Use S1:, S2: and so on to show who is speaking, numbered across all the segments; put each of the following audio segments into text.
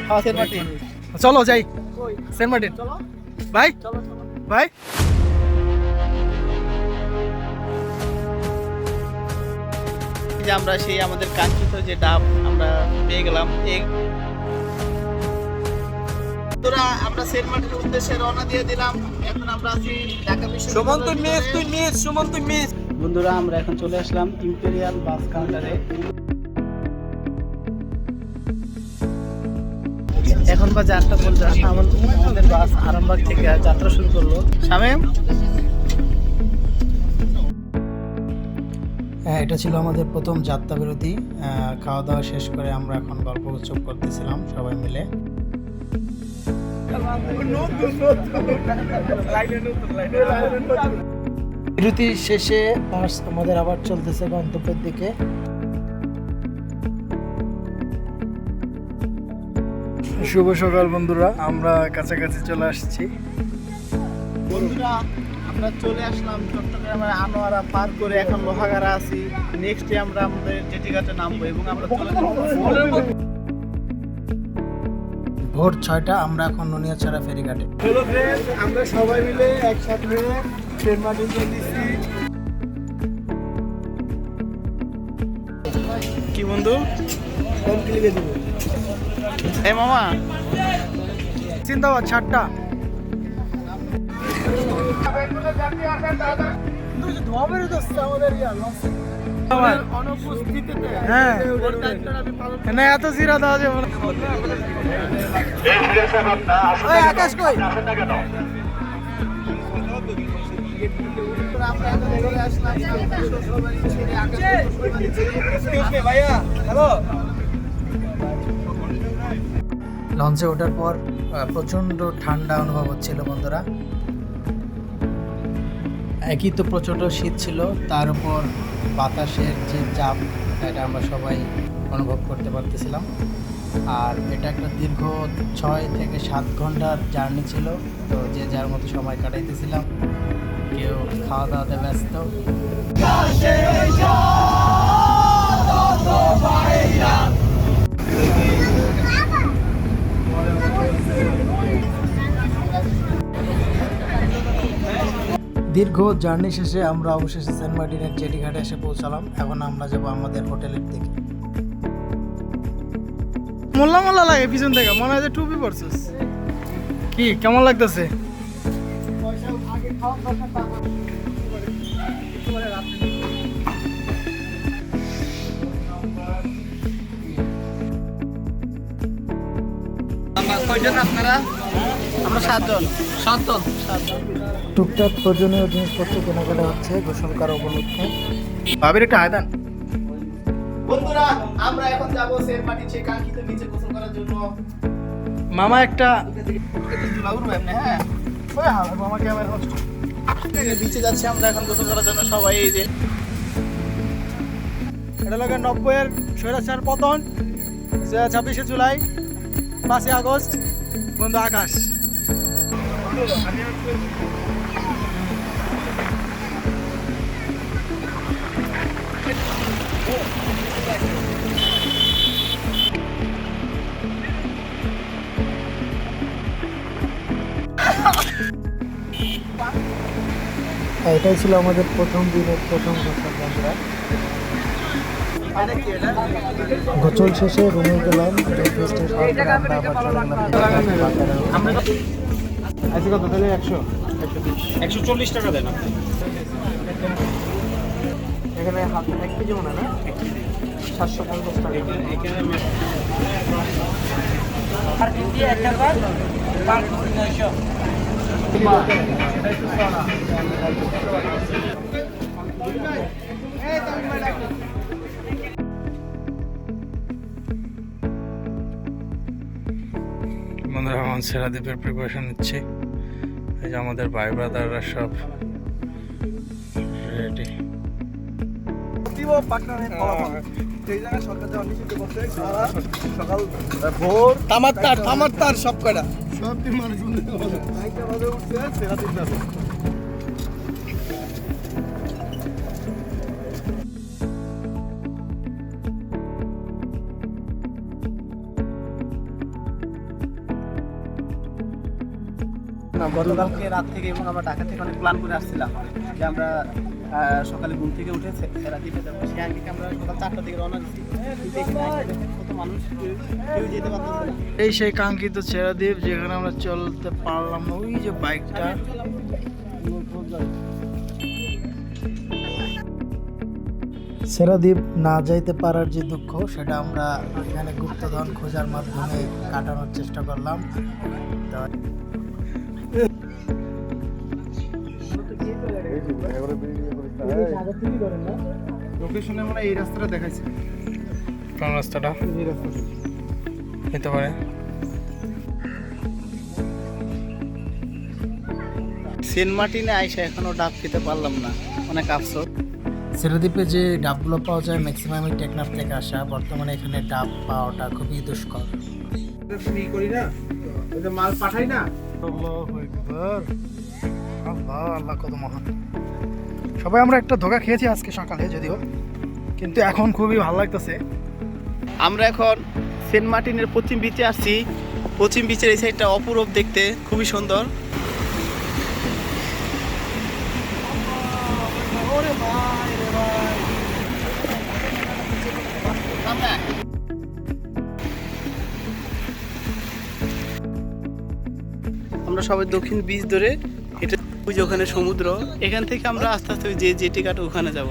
S1: হ্যাঁ Saint Martin.
S2: চলো যাই সেন্ট মার্টিন।
S1: চলো
S2: ভাই
S1: চলো চলো।
S2: ভাই
S1: যে আমরা সেই আমাদের কাঙ্ক্ষিত যে ডাব আমরা পেয়ে গেলাম। বন্ধুরা আমরা সেন্ট মার্টিনের উদ্দেশ্যে রওনা দিয়ে দিলাম। এখন আমরা আছি ঢাকা বিশ্ববিদ্যালয়ে। বন্ধুরা আমরা এখন চলে আসলাম ইম্পেরিয়াল বাস কাউন্টারে। এখন বাজে 8:50। আমাদের বাস আরামবাগ থেকে যাত্রা শুরু করলো। শামীম,
S2: হ্যাঁ, এটা ছিল আমাদের প্রথম যাত্রা বিরতি। খাওয়া দাওয়া শেষ করে আমরা এখন গল্প গুজব করতেছিলাম সবাই মিলে। বিরতি শেষে বাস আমাদের আবার চলতেছে গন্তব্যের দিকে। শুভ সকাল বন্ধুরা, আমরা কাছাকাছি চলে আসছি।
S1: বন্ধুরা আমরা চলে আসলাম চট্টগ্রামের আনোয়ারা পার করে এখন লোহাগাড়া আছি। নেক্সটে আমরা আমাদের জেটিঘাটে নামবো এবং আমরা চলে যাবো
S2: ভোর 6টা, আমরা এখন নুনিয়াছড়া ফেরিঘাটে।
S1: হ্যালো ফ্রেন্ডস, আমরা সবাই মিলে একসাথে সেন্ট মার্টিন চলেছি। কি বন্ধু
S2: কোন ক্লিপে দেব?
S1: এই মামা
S2: চিন্তাবাদ 7টা। ধোয়া বেরো দোস্ত আমাদের
S1: অনুপস্থিতিতে
S2: হ্যাঁ
S1: ওর দায়িত্বটা আমি পালন করব।
S2: না, এত জিরা দেওয়া যাবে না। ওই আকাশ কই?
S1: আমরা এখন চলে আসলাম শ্বশুরবাড়ি ছেড়ে আকাশের শ্বশুরবাড়ি ছেড়ে।
S2: ভাইয়া হ্যালো। লঞ্চে ওঠার পর প্রচণ্ড ঠান্ডা অনুভব হচ্ছিল বন্ধুরা। একই তো প্রচণ্ড শীত ছিল, তার উপর বাতাসের যে চাপ এটা আমরা সবাই অনুভব করতে পারতেছিলাম। আর এটা একটা দীর্ঘ 6 থেকে 7 ঘন্টার জার্নি ছিল। তো যে যার মতো সময় কাটাইতেছিলাম, কেউ খাওয়া দাওয়াতে ব্যস্ত। দীর্ঘ জার্নি শেষে আমরা অবশেষে সেন্ট মার্টিনের জেটিঘাটে এসে পৌঁছালাম। এখন আমরা যাব আমাদের হোটেলের দিকে। মোল্লা মোল্লা লাগে পিছন থেকে, মনে হয় যে টুপি পরছিস। কি কেমন লাগতেছে?
S1: কয়জন আপনারা? আমরা 7 জন।
S2: টুকটাক প্রয়োজনীয় জিনিসপত্র কেনাকাটা হচ্ছে গোসল করা উপলক্ষে। ভাবির একটা আয়দান।
S1: বন্ধুরা আমরা এখন যাব সেন্ট মার্টিন সেই কাঙ্ক্ষিত বিচে গোসল করার জন্য।
S2: মামা একটা
S1: বাবুর ভাই না? হ্যাঁ
S2: ওই হ্যাঁ মামা ক্যামেরা হোস্ট।
S1: বিচে যাচ্ছি আমরা এখন গোসল করার জন্য সবাই। এই যে
S2: এটা লাগে 90-এর স্বৈরাচার পতন, 26শে জুলাই, 5ই আগস্ট। বন্ধু আকাশ এটাই ছিল আমাদের প্রথম দিনের প্রথম গোসল বন্ধুরা। গোসল শেষে রুমে গেলাম। ব্রেকফাস্টের পর আমরা আবার চলে গেলাম।
S1: আজকে কত তাহলে? 140 টাকা দেন।
S2: এখানে হাত 1 কেজি মনে না 750 টাকা।
S1: এখানে
S2: আর ইন্ডিয়া একবার 900। বন্ধুরা আমার সেরা দ্বীপের প্রিপারেশন নিচ্ছে। এই যে আমাদের ভাই ব্রাদাররা সব রেডি।
S1: সকাল ভোর
S2: থামার তার সব কয়টা
S1: সব দিন মানুষ উঠছে সেরা দিন যাবে। গতকালকে রাত থেকে এবং আমরা ঢাকা থেকে অনেক প্ল্যান করে আসছিলাম যে আমরা সকালে ঘুম থেকে উঠে সেরাদ্বীপে যাবো। সেই আগে আমরা সকাল 4টার দিকে রওনা দিচ্ছি, কিন্তু এখানে এসে দেখেন কত মানুষ কেউ যেতে পারতেছে না।
S2: এই সেই কাঙ্ক্ষিত ছেড়াদ্বীপ যেখানে আমরা চলতে পারলাম না, ওই যে বাইকটা। সেরাদ্বীপ না যাইতে পারার যে দুঃখ, সেটা আমরা এখানে গুপ্তধন খোঁজার মাধ্যমে কাটানোর চেষ্টা করলাম।
S1: লোকেশনে মানে এই রাস্তাটা দেখাইছে,
S2: কোন রাস্তাটা
S1: এই রাস্তাটা
S2: হতে পারে।
S1: সেন্ট মার্টিনে আইসা এখনো ডাব খেতে পারলাম না, অনেক আফসোস।
S2: সেরাদ্বীপে যে ডাবগুলো পাওয়া যায় ম্যাক্সিমামই টেকনাফ থেকে আসা। বর্তমানে এখানে ডাব পাওয়াটা খুবই দুষ্কর।
S1: করি না, ওই যে মাল পাঠাই না।
S2: আল্লাহ আল্লাহ কত মহান। সবাই আমরা একটা ধোকা খেয়েছি আজকে সকালে যদিও, কিন্তু এখন খুবই ভালো লাগতেছে।
S1: আমরা এখন সেন্ট মার্টিনের পশ্চিম বিচে আসছি। পশ্চিম বিচের এই সাইডটা অপূরূপ দেখতে, খুবই সুন্দর। আমরা সবাই দক্ষিণ বিচ ধরে এটা, ওই যে ওখানে সমুদ্র, এখান থেকে আমরা আস্তে আস্তে যে জেটি ঘাট ওখানে যাব।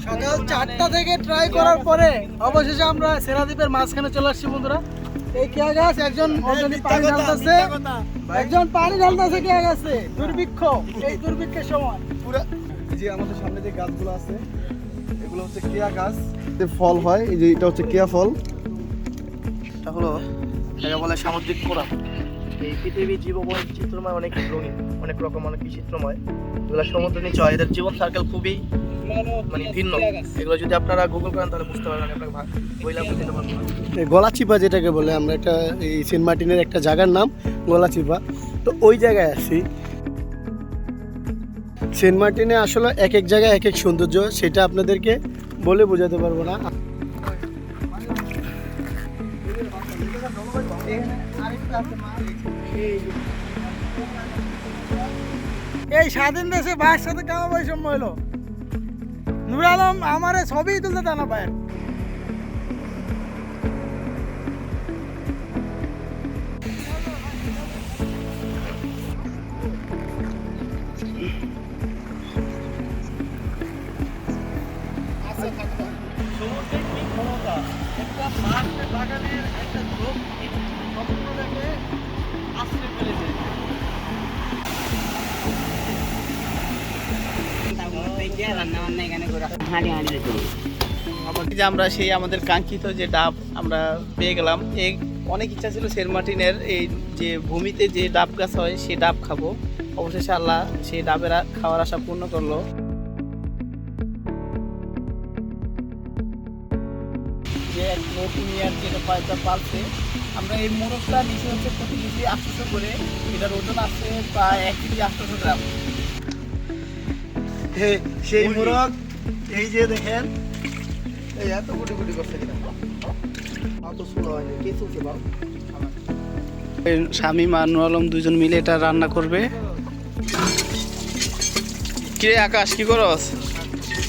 S2: সকাল 4টা থেকে ট্রাই করার পরে অবশেষে আমরা সেরাদ্বীপের মাঝখানে চলে আসছি বন্ধুরা। এই কেয়া গাছ, একজন পানি ঢালতেছে, একজন পানি ঢালতেছে কেয়া গাছে। দুর্ভিক্ষ, এই দুর্ভিক্ষের সময়
S1: পুরো যে আমাদের সামনে যে গাছগুলো আছে এগুলো হচ্ছে কেয়া গাছ, ফল হয়। এই যে এটা হচ্ছে কেয়া ফল, এটা হলো এটাকে বলে সামুদ্রিক কোরা।
S2: এই পৃথিবীর জীববৈচিত্র্যময় অনেক রঙিন, অনেক রকম, অনেক বিচিত্রময়। এগুলো সমুদ্র নিচে হয়, এদের জীবন সার্কেল খুবই মানে ভিন্ন। এগুলো যদি আপনারা গুগল করেন তাহলে বুঝতে পারবেন, আপনাকে বইলা বুঝতে পারবেন।
S3: গলাচিপা যেটাকে বলে, আমরা একটা এই সেন্ট মার্টিনের একটা জায়গার নাম গলাচিপা, তো ওই জায়গায় আছি। সেন্ট মার্টিনে আসলে এক এক জায়গায় এক এক সৌন্দর্য, সেটা আপনাদেরকে বলে বোঝাতে পারবো না।
S2: এই স্বাধীন দেশে ভাইয়ের সাথে কেমন বৈষম্য হলো? নূর আলম আমারে ছবি তুলতে তা না ভাইয়ের।
S1: যে আমরা সেই আমাদের কাঙ্ক্ষিত যে ডাব আমরা পেয়ে গেলাম। এই অনেক ইচ্ছা ছিল সেন্ট মার্টিনের এই যে ভূমিতে যে ডাব গাছ হয় সেই ডাব খাবো। অবশেষে আল্লাহ সেই ডাবের খাওয়ার আশা পূর্ণ করলো। যে এক নতুন ইয়ার যেটা পালছে, আমরা এই মোরগটা নিচে হচ্ছে প্রতি কেজি 800 করে, এটার ওজন আছে প্রায় 1 কেজি 800 গ্রাম। সেই মোরগ এই যে দেখেন, এই এত কোটি কোটি করছে কিনা, অত সুন্দর হয়নি। কে চলছে বাবু? শামীম আর নূর আলম দুজন মিলে এটা রান্না করবে। কে আকাশ কি করস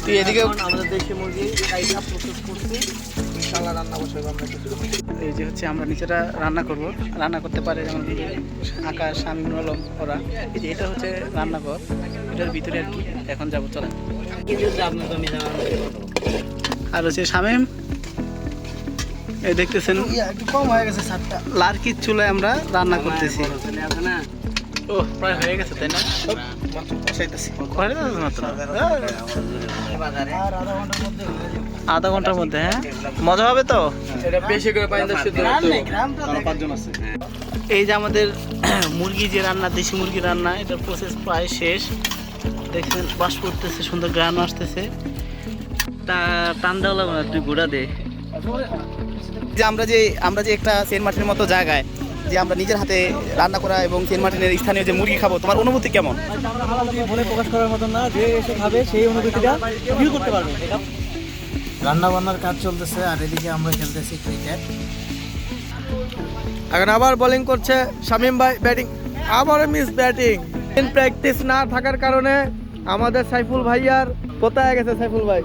S1: তুই? এদিকে আমাদের দেশি মুরগি কাইটা প্রসেস করছি, ইনশাআল্লাহ রান্না বসাবো আমরা। এই যে হচ্ছে আমরা নিচেটা রান্না করব, রান্না করতে পারে যেমন আকাশ, শামীম, নূর আলম ওরা। এই যে এটা হচ্ছে রান্নাঘর, এটার ভিতরে আর কি এখন যাবো, চলেন। আর হচ্ছে শামীম, এই দেখতেছেন
S2: একটু কম হয়ে গেছে সাতটা।
S1: লার্কির চুলায় আমরা রান্না করতেছি। ও প্রায় হয়ে গেছে তাই না?
S2: আর আধা ঘন্টার মধ্যে হয়ে যাবে।
S1: আধা ঘন্টার মধ্যে? হ্যাঁ, মজা হবে তো।
S2: এটা বেশি করে পানি দিয়ে সিদ্ধ করতে হবে।
S3: আমরা 5 জন আছে।
S1: এই যে আমাদের মুরগি যে রান্না, দেশি মুরগি রান্না, এটার প্রসেস প্রায় শেষ। দেখছেন বাস করতেছে, সুন্দর গ্রান আসতেছে। টান দেওয়া লাগবে না, তুই ঘোড়া দে। যে আমরা যে একটা সেন্ট মার্টিনের মতো জায়গায় যে আমরা নিজের হাতে রান্না করা এবং সেন্ট মার্টিনের স্থানীয় যে মুরগি খাবো, তোমার অনুভূতি কেমন?
S2: বলে প্রকাশ করার মতো না, যে এসে খাবে সেই অনুভূতিটা ফিল করতে পারবে। রান্না বান্নার কাজ চলতেছে আর এদিকে আমরা খেলতেছি ক্রিকেট। এখন আবার বোলিং করছে শামীম ভাই, ব্যাটিং আবার মিস ব্যাটিং। প্র্যাকটিস না থাকার কারণে আমাদের সাইফুল ভাইয়ার কোথায় গেছে সাইফুল ভাই?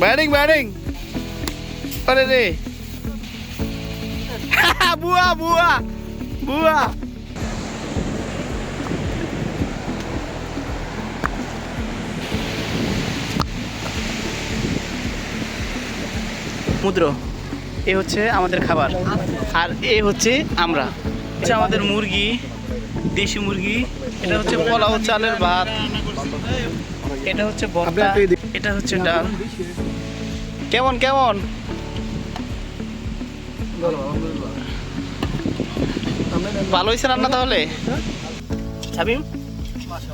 S2: ব্যাটিং ব্যাটিং আরে রে বুয়া বুয়া বুয়া।
S1: সমুদ্র, এ হচ্ছে আমাদের খাবার, আর এ হচ্ছে আমরা, হচ্ছে আমাদের মুরগি, দেশি মুরগি। এটা হচ্ছে পোলাও চালের ভাত, এটা হচ্ছে ভর্তা, এটা হচ্ছে ডাল। কেমন কেমন ভালো হয়েছে রান্না তাহলে? শামিম,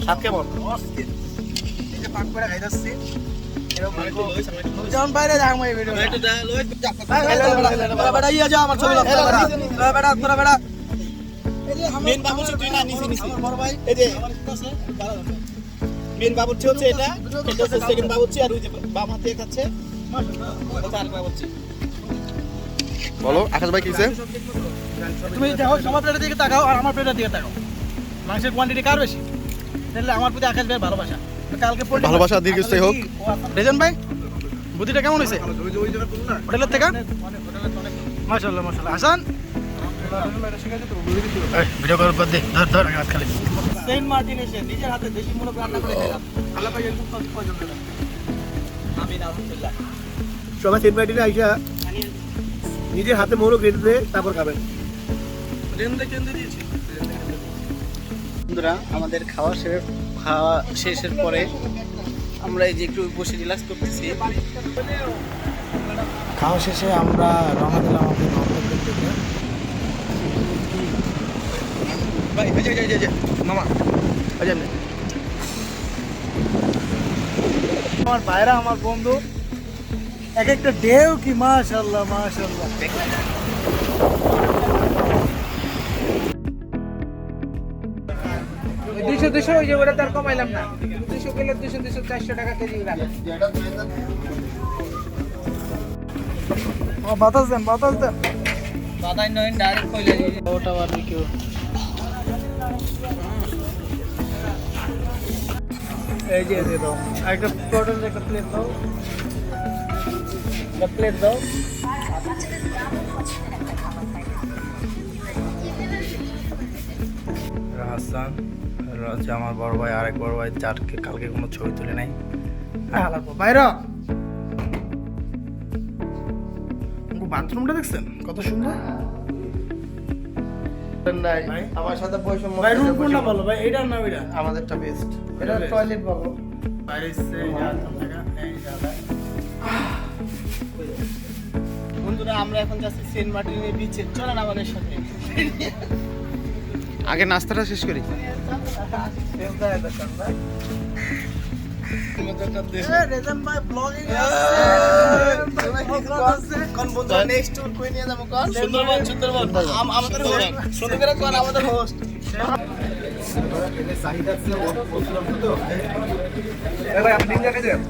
S1: স্বাদ কেমন?
S2: যখন বাইরে যাই আমি ভিডিও বেটা ইয়া যা আমার ছবি লাগবে বেটা তোরা বেটা
S1: মেন বাবুর্চি তুই না নিচে নিচে এই যে মেন বাবুর্চি হচ্ছে এটা, এটা হচ্ছে সেকেন্ড বাবুর্চি, আর ওই যে বাম হাতে খাচ্ছে ওটা আর বাবুর্চি।
S4: বলো আকাশ ভাই কিছে?
S2: তুমি দেখো সবার প্লেটের দিকে তাকাও আর আমার প্লেটের দিকে তাকাও, মাংসের কোয়ান্টিটি কার বেশি? তাহলে আমার প্রতি আকাশ ভাই ভালোবাসা। তো কালকে
S4: ভালোবাসা দীর্ঘস্থায়ী হোক।
S2: রেজন ভাই বুদ্ধিটা কেমন হয়েছে হোটেলের থেকে? মাশাআল্লাহ মাশাআল্লাহ। হাসান ভিডিও কল করে দে, ধর ধর হাত খালি। সেন্ট মার্টিন এসে নিজের হাতে দেশি মুরগ রান্না করে খেলাম। আল্লাহ পাক এরকম পছন্দ করে। আমিন আলহামদুলিল্লাহ।
S3: সবাই সেন্ট মার্টিনে আইসা নিজের হাতে মোরগ রেঁধে দিয়ে তারপর খাবেন।
S1: বন্ধুরা, আমাদের খাওয়া শেষের পরে আমরা এই যে একটু বসে রিল্যাক্স করতেছি।
S2: খাওয়া শেষে আমরা রওনা দিলাম আমাদের গন্তব্যের দিকে।
S4: ভাই এই যে মামা আজান
S2: আমার ভাইরা আমার বন্ধু এক একটা ঢেউ কি মাশাআল্লাহ মাশাআল্লাহ। দুশো ওই যে ওটা তার কমাইলাম না, 200 কিলো 200 400 টাকা কেজি বাতাস দেন বাতাস দেন বাতাই নয় ডাইরেক্ট কইলে ওটা বারবিকিউ। এই যে দিয়ে দাও একটা টোটাল একটা প্লেট দাও, একটা প্লেট দাও। হাসান হচ্ছে আমার বড় ভাই, আরেক বড় ভাই যারকে কালকে কোনো ছবি তুলে নাই। বাইরা বাথরুমটা দেখছেন কত সুন্দর?
S4: আমার সাথে বৈষম্য
S2: ভাই রুম কোনটা ভালো ভাই, এইটা না ওইটা?
S4: আমাদেরটা বেস্ট।
S2: এটা টয়লেট ভালো। বাইরে এসে জায়গা এই জায়গা।
S1: বন্ধুরা, আমরা এখন যাচ্ছি সেন্ট মার্টিনের বিচে, চলেন আমাদের সাথে।
S4: আগে নাস্তাটা শেষ করি।
S2: রেজন ভাই ব্লগিং
S1: নেক্সট ট্যুর কই নিয়ে যাবো কোন? সুন্দরবন। সুন্দরবন আমাদের হোস্ট, সুন্দর করে কোন আমাদের হোস্ট।
S2: ভাই আপনি ডিম দেখে দেন।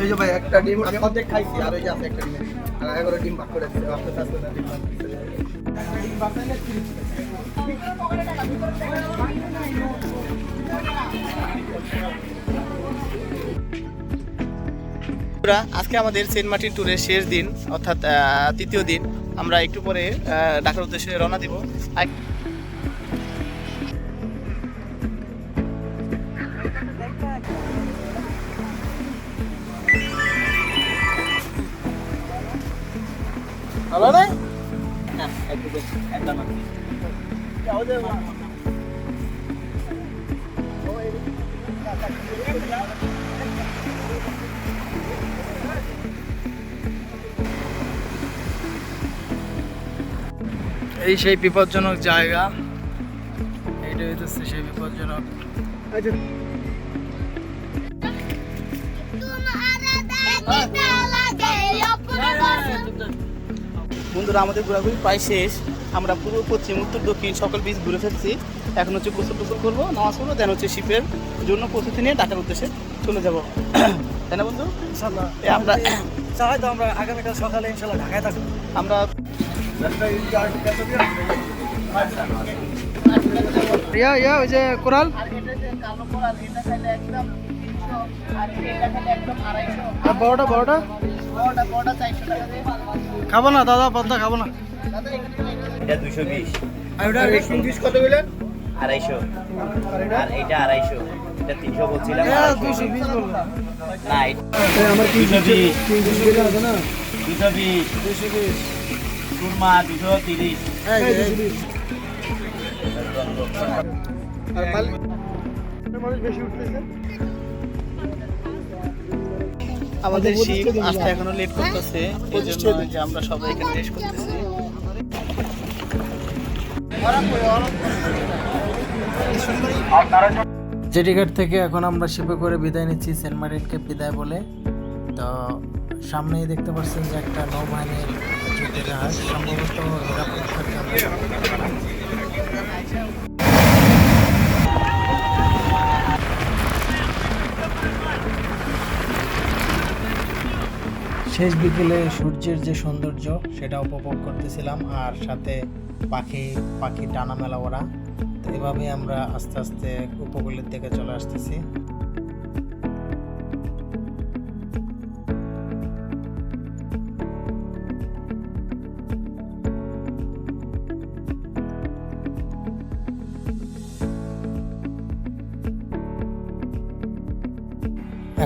S2: এই যে ভাই একটা ডিম আমি অর্ধেক খাইছি, আর ওই যে আছে একটা ডিম, আর 11 ডিম ভাগ করে দিতে আপনি কাছে না ডিম ভাগ দিতে। ডিম ভাগ করলে
S1: আজকে আমাদের সেন্ট মার্টিন ট্যুরের শেষ দিন, অর্থাৎ তৃতীয় দিন। আমরা একটু পরে ঢাকার উদ্দেশ্যে রওনা দিব।
S2: ভালো নাই?
S1: না, একটা না।
S2: এই সেই বিপজ্জনক জায়গা, এইটা হইতেছে সেই বিপজ্জনক।
S1: বন্ধুরা, আমাদের ঘোরাঘুরি প্রায় শেষ। আমরা পুরো পশ্চিম উত্তর দক্ষিণ সকল বীজ ঘুরে ফেলছি। এখন হচ্ছে গোসল টোসল করবো, নামাজ পড়বো, দেন হচ্ছে শিপের জন্য প্রস্তুতি নিয়ে ঢাকার উদ্দেশ্যে চলে যাবো। তাই না বন্ধু?
S2: ইনশাল্লাহ
S1: আমরা
S2: চাই তো আমরা আগামীকাল সকালে ইনশাল্লাহ ঢাকায় থাকবো।
S1: আমরা
S2: ইয়া ওই যে কোরাল বড়টা খাবো না দাদা, পদ্মা খাবো না।
S5: এটা 220,
S2: আর ওটা
S4: কত বললেন?
S5: 250, আর এটা 250, এটা 300 বলছিলাম।
S2: 220 বলবো।
S5: না, এটা
S3: আমার
S5: 220,
S3: 320 আছে না?
S5: 220, সুরমা 230।
S3: আর মানুষ বেশি উঠতেছে।
S1: আমাদের শিপ আসতে এখনো লেট করতেছে, এই জন্য যে আমরা সবাই এখানে রেস্ট করতেছি।
S2: জেটিঘাট থেকে এখন আমরা শিপে করে বিদায় নিচ্ছি সেন্ট মার্টিনকে বিদায় বলে। তো সামনেই দেখতে পাচ্ছেন যে একটা নৌবাহিনীর যুদ্ধ জাহাজ, সম্ভবত এরা পরীক্ষার জন্য। শেষ বিকেলে সূর্যের যে সৌন্দর্য সেটা উপভোগ করতেছিলাম, আর সাথে পাখি টানা মেলা ওরা। তো এভাবে আমরা আস্তে আস্তে উপকূলের দিকে চলে আসতেছি।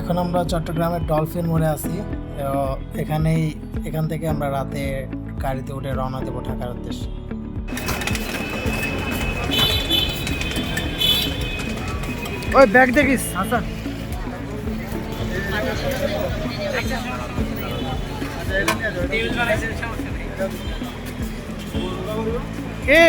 S2: এখন আমরা চট্টগ্রামের ডলফিন মোড়ে আছি। এখান থেকে আমরা রাতে গাড়িতে উঠে রওনা দেবো ঢাকার উদ্দেশ্যে। ওই ব্যাগ দেখিস হাসান। কে